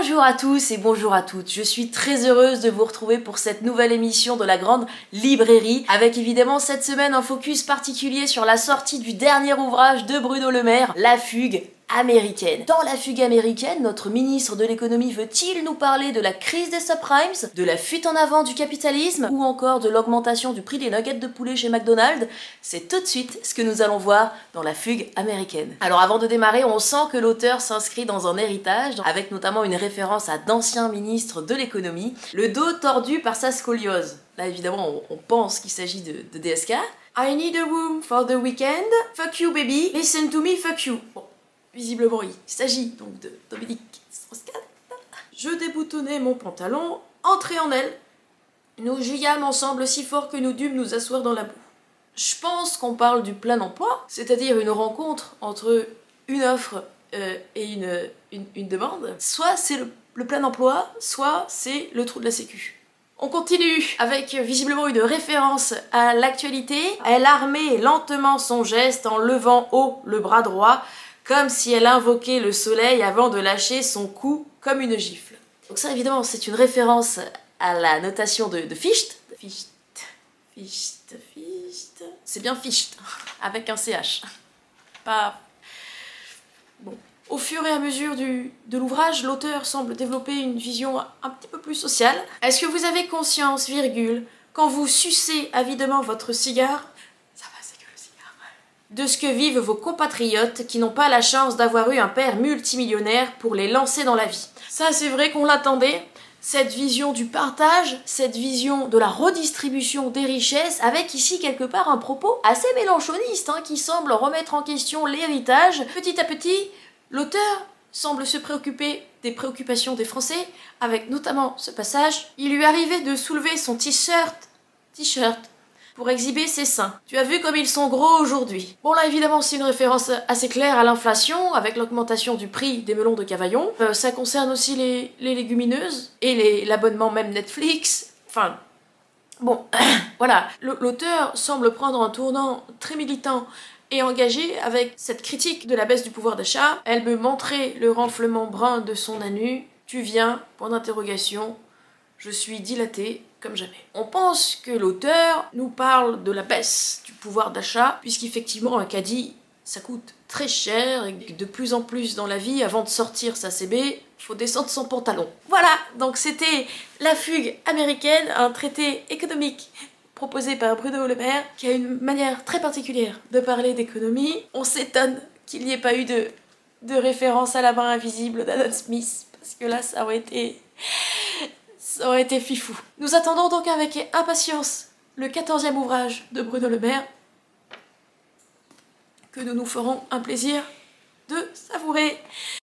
Bonjour à tous et bonjour à toutes, je suis très heureuse de vous retrouver pour cette nouvelle émission de la Grande Librairie, avec évidemment cette semaine un focus particulier sur la sortie du dernier ouvrage de Bruno Le Maire, La Fugue américaine. Dans La Fugue américaine, notre ministre de l'économie veut-il nous parler de la crise des subprimes, de la fuite en avant du capitalisme, ou encore de l'augmentation du prix des nuggets de poulet chez McDonald's? C'est tout de suite ce que nous allons voir dans La Fugue américaine. Alors avant de démarrer, on sent que l'auteur s'inscrit dans un héritage, avec notamment une référence à d'anciens ministres de l'économie, le dos tordu par sa scoliose. Là évidemment on pense qu'il s'agit de DSK. I need a room for the weekend, fuck you baby, listen to me, fuck you. Bon. Visiblement, il s'agit donc de Dominique Strauss-Kahn. Je déboutonnai mon pantalon, entrai en elle. Nous gîâmes ensemble si fort que nous dûmes nous asseoir dans la boue. Je pense qu'on parle du plein emploi, c'est-à-dire une rencontre entre une offre et une demande. Soit c'est le plein emploi, soit c'est le trou de la sécu. On continue avec visiblement une référence à l'actualité. Elle armait lentement son geste en levant haut le bras droit, comme si elle invoquait le soleil avant de lâcher son cou comme une gifle. Donc ça évidemment c'est une référence à la notation de Fichte. Fichte. C'est bien Fichte, avec un CH. Pas... Bon. Au fur et à mesure de l'ouvrage, l'auteur semble développer une vision un petit peu plus sociale. Est-ce que vous avez conscience, virgule, quand vous sucez avidement votre cigare, de ce que vivent vos compatriotes qui n'ont pas la chance d'avoir eu un père multimillionnaire pour les lancer dans la vie? Ça c'est vrai qu'on l'attendait, cette vision du partage, cette vision de la redistribution des richesses, avec ici quelque part un propos assez mélanchoniste qui semble remettre en question l'héritage. Petit à petit, l'auteur semble se préoccuper des préoccupations des Français, avec notamment ce passage. Il lui arrivait de soulever son t-shirt, pour exhiber ses seins. Tu as vu comme ils sont gros aujourd'hui. Bon là évidemment c'est une référence assez claire à l'inflation, avec l'augmentation du prix des melons de Cavaillon. Ça concerne aussi les légumineuses, et l'abonnement même Netflix. Enfin, bon, voilà. L'auteur semble prendre un tournant très militant et engagé avec cette critique de la baisse du pouvoir d'achat. Elle me montrait le renflement brun de son anus. Tu viens, point d'interrogation. Je suis dilatée comme jamais. On pense que l'auteur nous parle de la baisse du pouvoir d'achat, puisqu'effectivement un caddie, ça coûte très cher, et que de plus en plus dans la vie, avant de sortir sa CB, faut descendre son pantalon. Voilà, donc c'était La Fugue américaine, un traité économique proposé par Bruno Le Maire, qui a une manière très particulière de parler d'économie. On s'étonne qu'il n'y ait pas eu de référence à la main invisible d'Adam Smith, parce que là ça aurait été fifou. Nous attendons donc avec impatience le 14e ouvrage de Bruno Le Maire, que nous nous ferons un plaisir de savourer.